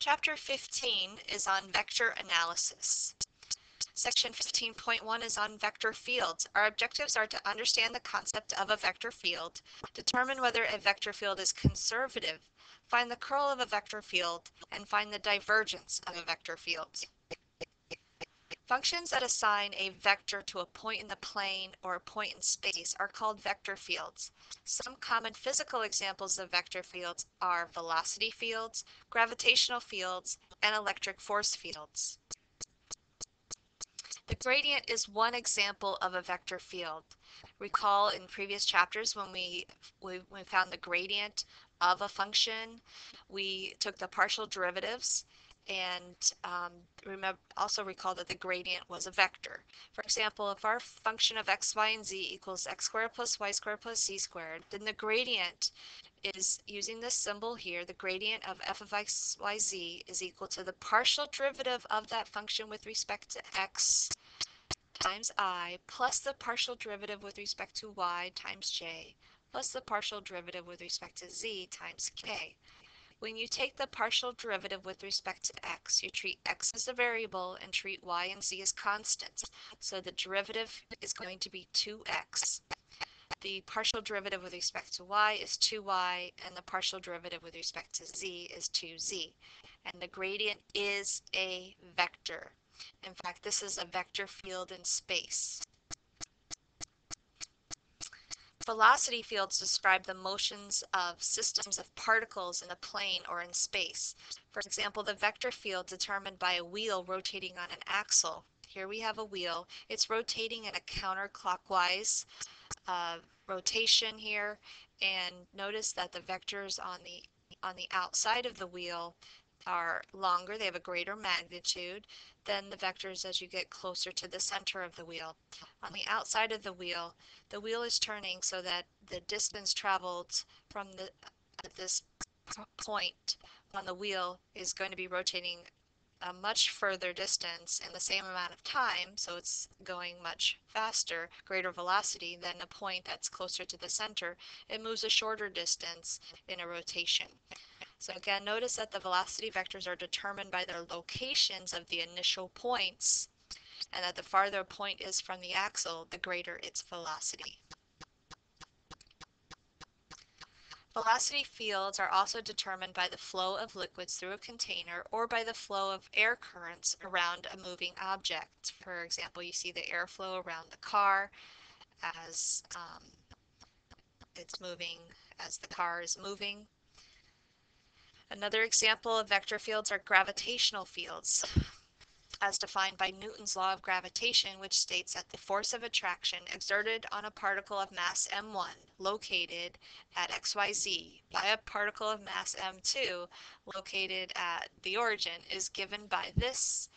Chapter 15 is on vector analysis. Section 15.1 is on vector fields. Our objectives are to understand the concept of a vector field, determine whether a vector field is conservative, find the curl of a vector field, and find the divergence of a vector field. Functions that assign a vector to a point in the plane or a point in space are called vector fields. Some common physical examples of vector fields are velocity fields, gravitational fields, and electric force fields. The gradient is one example of a vector field. Recall in previous chapters when we found the gradient of a function, we took the partial derivatives and also recall that the gradient was a vector. For example, if our function of x, y, and z equals x squared plus y squared plus z squared, then the gradient is, using this symbol here, the gradient of f of x, y, z is equal to the partial derivative of that function with respect to x times I plus the partial derivative with respect to y times j plus the partial derivative with respect to z times k. When you take the partial derivative with respect to x, you treat x as a variable and treat y and z as constants. So the derivative is going to be 2x. The partial derivative with respect to y is 2y, and the partial derivative with respect to z is 2z. And the gradient is a vector. In fact, this is a vector field in space. Velocity fields describe the motions of systems of particles in a plane or in space. For example, the vector field determined by a wheel rotating on an axle. Here we have a wheel. It's rotating in a counterclockwise rotation here, and notice that the vectors on the outside of the wheel are longer. They have a greater magnitude than the vectors as you get closer to the center of the wheel. On the outside of the wheel is turning so that the distance traveled from this point on the wheel is going to be rotating a much further distance in the same amount of time, so it's going much faster, greater velocity than a point that's closer to the center. It moves a shorter distance in a rotation. So again, notice that the velocity vectors are determined by their locations of the initial points, and that the farther a point is from the axle, the greater its velocity. Velocity fields are also determined by the flow of liquids through a container or by the flow of air currents around a moving object. For example, you see the airflow around the car as it's moving, as the car is moving. Another example of vector fields are gravitational fields, as defined by Newton's law of gravitation, which states that the force of attraction exerted on a particle of mass m1 located at xyz by a particle of mass m2 located at the origin is given by this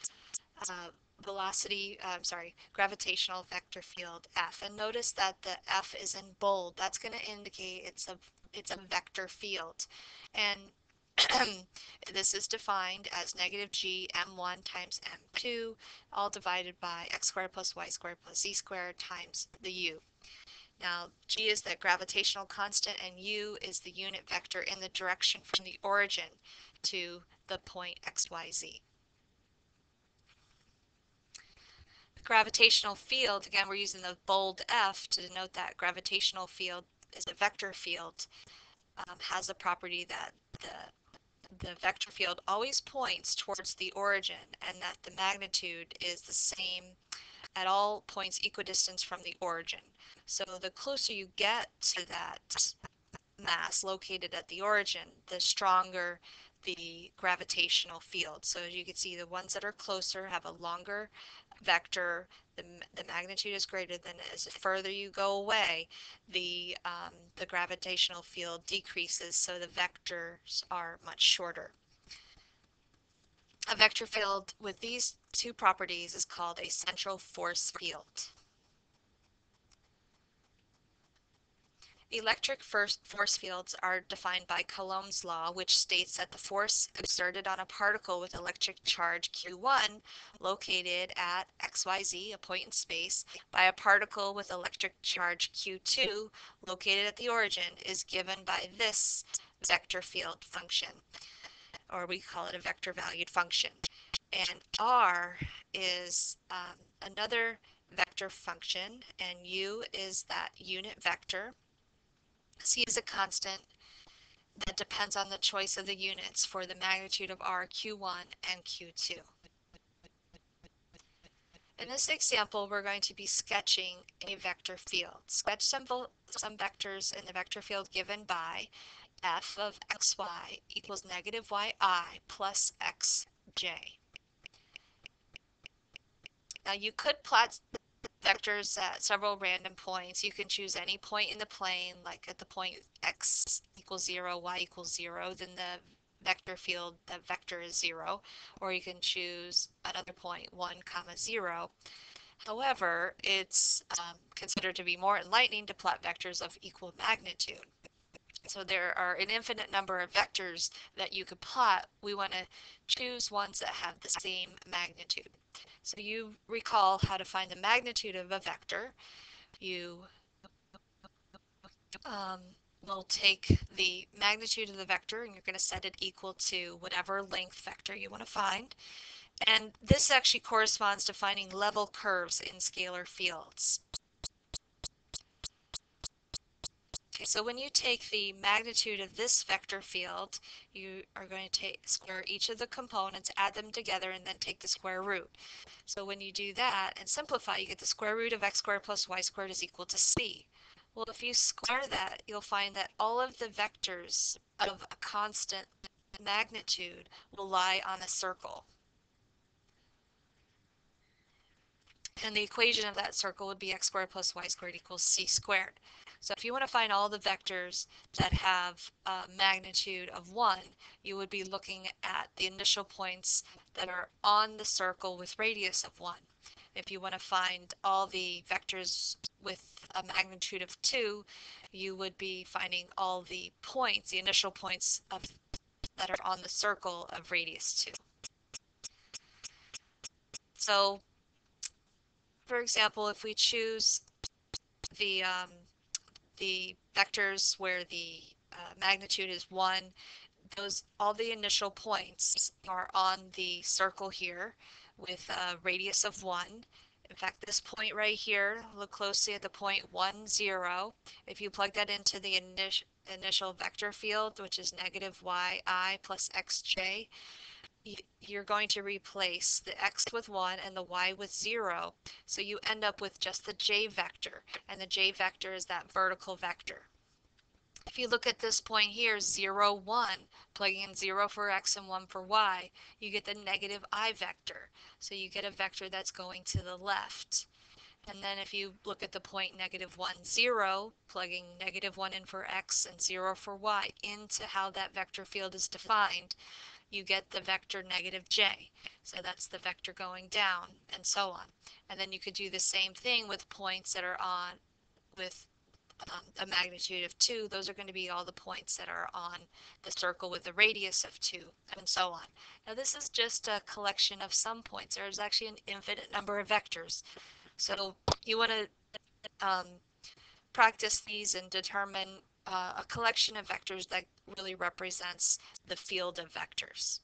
gravitational vector field F. And notice that the F is in bold. That's going to indicate it's a vector field. And this is defined as negative g m1 times m2, all divided by x squared plus y squared plus z squared times the u. Now, g is the gravitational constant, and u is the unit vector in the direction from the origin to the point xyz. The gravitational field, again, we're using the bold F to denote that gravitational field is a vector field, has the property that the vector field always points towards the origin, and that the magnitude is the same at all points equidistant from the origin. So the closer you get to that mass located at the origin, the stronger the gravitational field. So as you can see, the ones that are closer have a longer vector. The magnitude is greater than as further you go away, the gravitational field decreases, so the vectors are much shorter. A vector field with these two properties is called a central force field. Electric force fields are defined by Coulomb's law, which states that the force exerted on a particle with electric charge Q1 located at xyz, a point in space, by a particle with electric charge Q2 located at the origin is given by this vector field function. or we call it a vector valued function. And R is another vector function, and U is that unit vector. C is a constant that depends on the choice of the units for the magnitude of R, Q1, and Q2. In this example, we're going to be sketching a vector field. Sketch some vectors in the vector field given by f of xy equals negative yi plus xj. Now you could plot vectors at several random points. You can choose any point in the plane, like at the point x equals 0, y equals 0, then the vector field, the vector is 0, or you can choose another point, 1 comma 0. However, it's considered to be more enlightening to plot vectors of equal magnitude. So there are an infinite number of vectors that you could plot. We want to choose ones that have the same magnitude. So you recall how to find the magnitude of a vector. You um, will take the magnitude of the vector and you're going to set it equal to whatever length vector you want to find. And this actually corresponds to finding level curves in scalar fields. Okay, so when you take the magnitude of this vector field, you are going to square each of the components, add them together, and then take the square root. So when you do that and simplify, you get the square root of x squared plus y squared is equal to c. Well, if you square that, you'll find that all of the vectors of a constant magnitude will lie on a circle. And the equation of that circle would be x squared plus y squared equals c squared. So if you want to find all the vectors that have a magnitude of 1, you would be looking at the initial points that are on the circle with radius of 1. If you want to find all the vectors with a magnitude of 2, you would be finding all the points, the initial points that are on the circle of radius 2. So for example, if we choose the vectors where the magnitude is 1, all the initial points are on the circle here with a radius of 1. In fact, this point right here, look closely at the point 1, 0. If you plug that into the initial vector field, which is negative yi plus xj, you're going to replace the x with 1 and the y with 0. So you end up with just the j vector, and the j vector is that vertical vector. If you look at this point here, 0, 1, plugging in 0 for x and 1 for y, you get the negative I vector. So you get a vector that's going to the left. And then if you look at the point negative 1, 0, plugging negative 1 in for x and 0 for y into how that vector field is defined, you get the vector negative j. So that's the vector going down, and so on. And then you could do the same thing with points that are on with a magnitude of 2. Those are going to be all the points that are on the circle with a radius of 2, and so on. Now this is just a collection of some points. There's actually an infinite number of vectors. So you want to practice these and determine a collection of vectors that really represents the field of vectors.